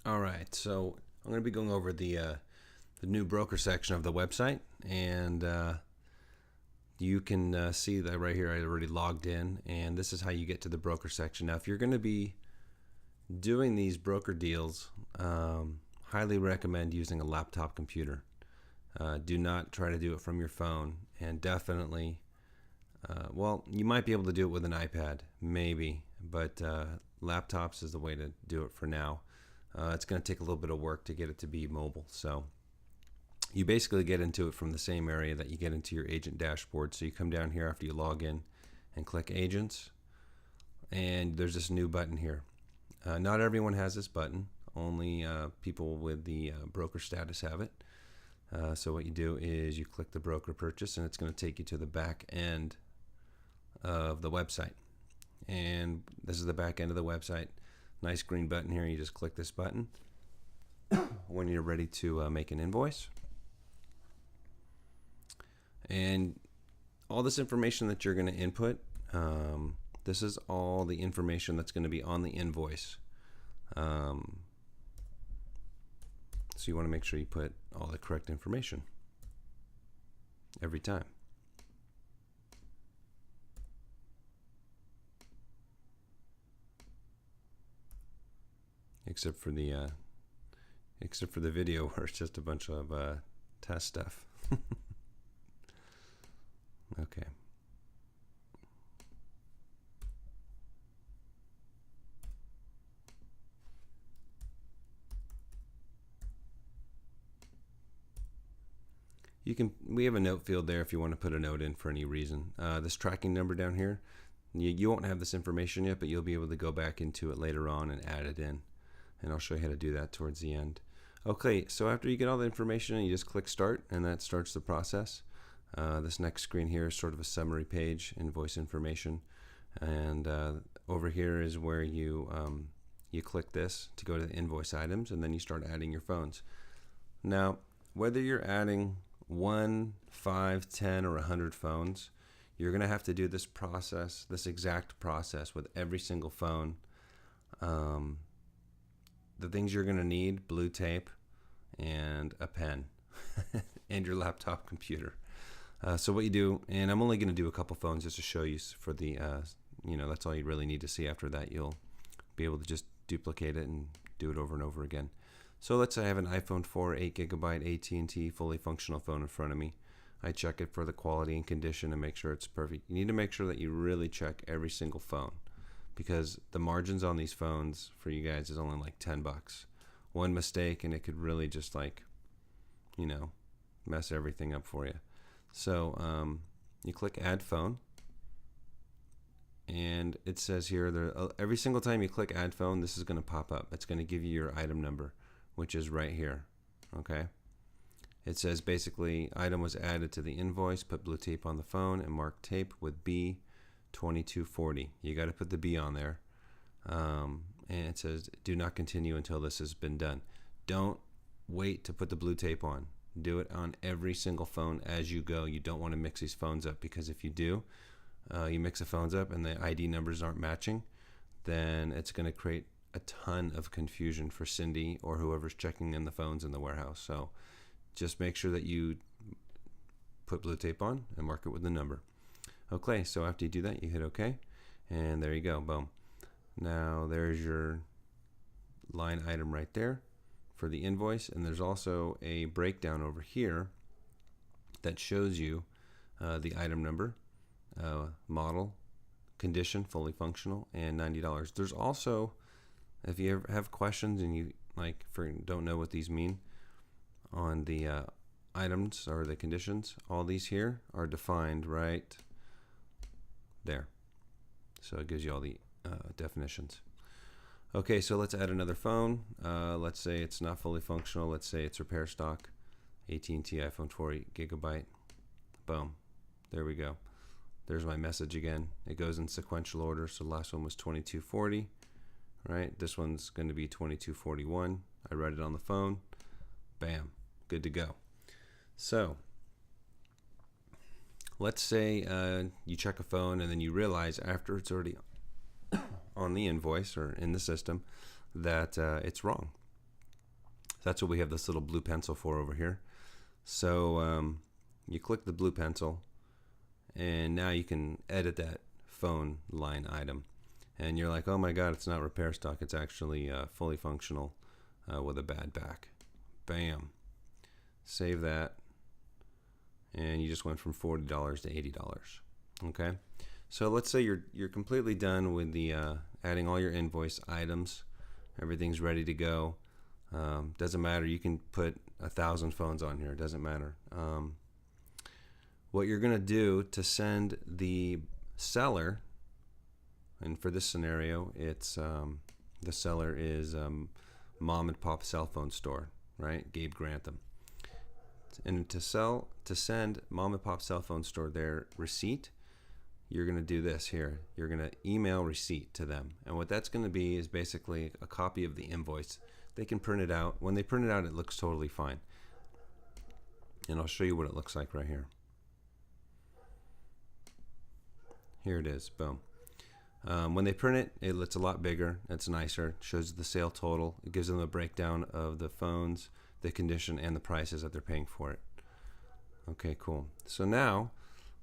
All right, so I'm going to be going over the new broker section of the website, and you can see that right here. I already logged in, and this is how you get to the broker section. Now, if you're going to be doing these broker deals, highly recommend using a laptop computer. Do not try to do it from your phone, and definitely, well, you might be able to do it with an iPad, maybe, but laptops is the way to do it for now. It's going to take a little bit of work to get it to be mobile. So you basically get into it from the same area that you get into your agent dashboard. So you come down here after you log in and click agents, and there's this new button here. Not everyone has this button. Only people with the broker status have it. So what you do is you click the broker purchase, and it's going to take you to the back end of the website. And this is the back end of the website. Nice green button here. You just click this button when you're ready to make an invoice. And all this information that you're going to input, this is all the information that's going to be on the invoice. So you want to make sure you put all the correct information every time. Except for the video where it's just a bunch of test stuff. Okay. We have a note field there if you want to put a note in for any reason. This tracking number down here, you won't have this information yet, but you'll be able to go back into it later on and add it in. And I'll show you how to do that towards the end. Okay, so after you get all the information, you just click start, and that starts the process. This next screen here is sort of a summary page, invoice information, and over here is where you click this to go to the invoice items, and then you start adding your phones. Now, whether you're adding 1, 5, 10, or 100 phones, you're going to have to do this process, this exact process with every single phone. The things you're going to need: blue tape and a pen and your laptop computer. So what you do, and I'm only going to do a couple phones just to show you for the, that's all you really need to see. After that, you'll be able to just duplicate it and do it over and over again. So let's say I have an iPhone 4 8GB AT&T fully functional phone in front of me. I check it for the quality and condition and make sure it's perfect. You need to make sure that you really check every single phone, because the margins on these phones for you guys is only like $10. One mistake and it could really just mess everything up for you. So you click add phone, and it says here every single time you click add phone, this is going to pop up. It's going to give you your item number, which is right here. Okay, it says basically item was added to the invoice, put blue tape on the phone, and mark tape with B2240. You got to put the B on there, and it says do not continue until this has been done. Don't wait to put the blue tape on. Do it on every single phone as you go. You don't want to mix these phones up, because if you do, you mix the phones up and the ID numbers aren't matching, then it's going to create a ton of confusion for Cindy or whoever's checking in the phones in the warehouse. So just make sure that you put blue tape on and mark it with the number. Okay, so after you do that, you hit OK, and there you go. Boom. Now there's your line item right there for the invoice, and there's also a breakdown over here that shows you the item number, model, condition, fully functional, and $90. There's also, if you ever have questions and you don't know what these mean on the items or the conditions, all these here are defined right there. So it gives you all the definitions. Okay, so let's add another phone. Let's say it's not fully functional. Let's say it's repair stock. AT&T iPhone 4 8GB. Boom. There we go. There's my message again. It goes in sequential order. So the last one was 2240. Right? This one's going to be 2241. I write it on the phone. Bam. Good to go. So let's say you check a phone and then you realize after it's already on the invoice or in the system that it's wrong. That's what we have this little blue pencil for over here. So you click the blue pencil, and now you can edit that phone line item. And you're like, oh my god, it's not repair stock, it's actually fully functional with a bad back. Bam. Save that. And you just went from $40 to $80. Okay, so let's say you're completely done with the adding all your invoice items. Everything's ready to go. Doesn't matter, you can put 1,000 phones on here, it doesn't matter. What you're gonna do to send the seller, and for this scenario it's the seller is Mom and Pop Cell Phone Store, right? Gabe Grantham. And to send Mom and Pop Cell Phone Store their receipt, you're going to do this here. You're going to email receipt to them. And what that's going to be is basically a copy of the invoice. They can print it out. When they print it out, it looks totally fine. And I'll show you what it looks like right here. Here it is. Boom. When they print it, it's a lot bigger. It's nicer. It shows the sale total. It gives them a breakdown of the phones, the condition, and the prices that they're paying for it. Okay, cool. So now,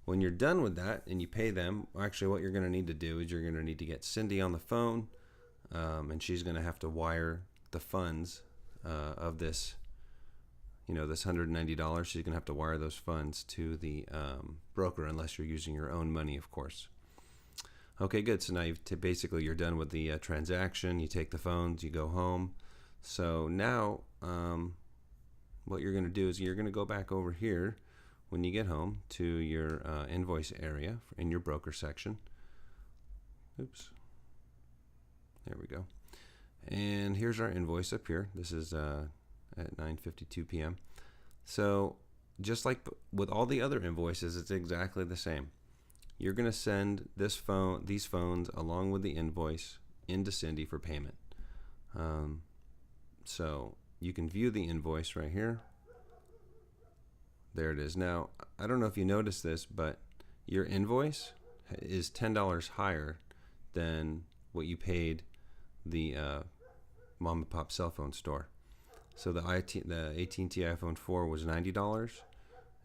when you're done with that and you pay them, actually what you're going to need to do is you're going to need to get Cindy on the phone, and she's going to have to wire the funds of this, this $190. She's going to have to wire those funds to the broker, unless you're using your own money, of course. Okay, good. So now basically you're done with the transaction. You take the phones, you go home. So now what you're going to do is you're going to go back over here when you get home to your invoice area in your broker section. Oops. There we go. And here's our invoice up here. This is at 9:52 p.m. So just like with all the other invoices, it's exactly the same. You're going to send these phones along with the invoice into Cindy for payment. So you can view the invoice right here. There it is. Now, I don't know if you noticed this, but your invoice is $10 higher than what you paid the Mom and Pop Cell Phone Store. So the AT&T iPhone 4 was $90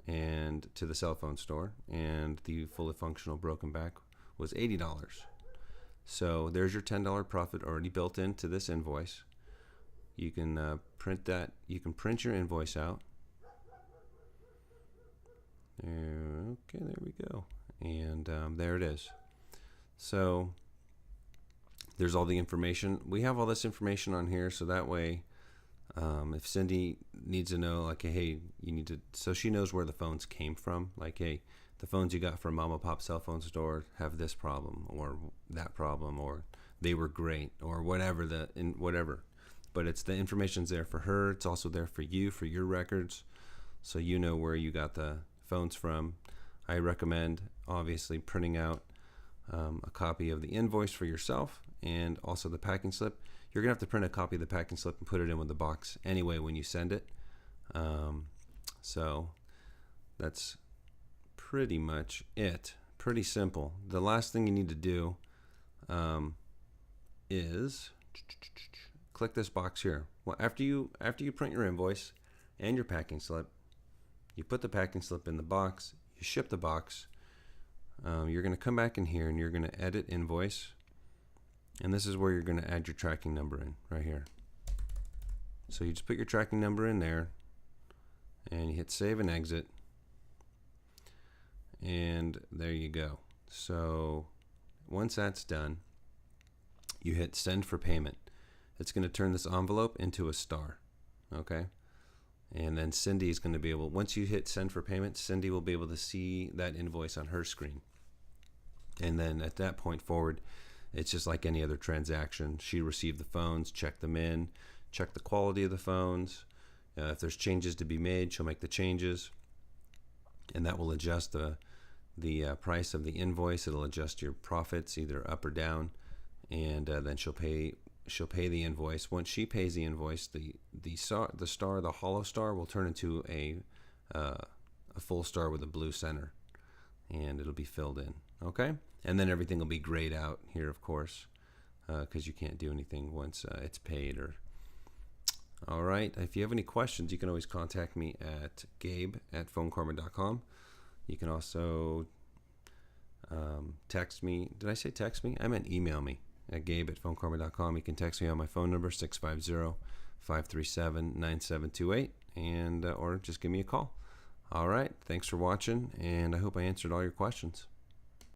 and to the cell phone store, and the fully functional broken back was $80. So there's your $10 profit already built into this invoice. You can print that. You can print your invoice out. Okay, there we go. And there it is. So there's all the information. We have all this information on here, so that way if Cindy needs to know, like, hey, you need to, so she knows where the phones came from. Like, hey, the phones you got from Mama Pop Cell Phone Store have this problem or that problem, or they were great, or whatever whatever. But it's the information's there for her. It's also there for you, for your records, so you know where you got the phones from. I recommend obviously printing out a copy of the invoice for yourself, and also the packing slip. You're gonna have to print a copy of the packing slip and put it in with the box anyway when you send it. So that's pretty much it. Pretty simple. The last thing you need to do is click this box here. Well, after you print your invoice and your packing slip, you put the packing slip in the box, you ship the box. You're going to come back in here and you're going to edit invoice, and this is where you're going to add your tracking number in, right here. So you just put your tracking number in there and you hit save and exit, and there you go. So once that's done, you hit send for payment. It's going to turn this envelope into a star, okay? And then Cindy is going to be able, once you hit send for payment, Cindy will be able to see that invoice on her screen. And then at that point forward, it's just like any other transaction. She received the phones, check them in, check the quality of the phones. If there's changes to be made, she'll make the changes, and that will adjust the price of the invoice. It'll adjust your profits either up or down, and then she'll pay the invoice. Once she pays the invoice, the hollow star will turn into a full star with a blue center, and it'll be filled in. Okay, and then everything will be grayed out here, of course, because you can't do anything once it's paid. All right. If you have any questions, you can always contact me at gabe@phonekarma.com. You can also text me. Did I say text me? I meant email me at gabe@phonekarma.com. You can text me on my phone number, 650-537-9728, and or just give me a call. All right. Thanks for watching, and I hope I answered all your questions.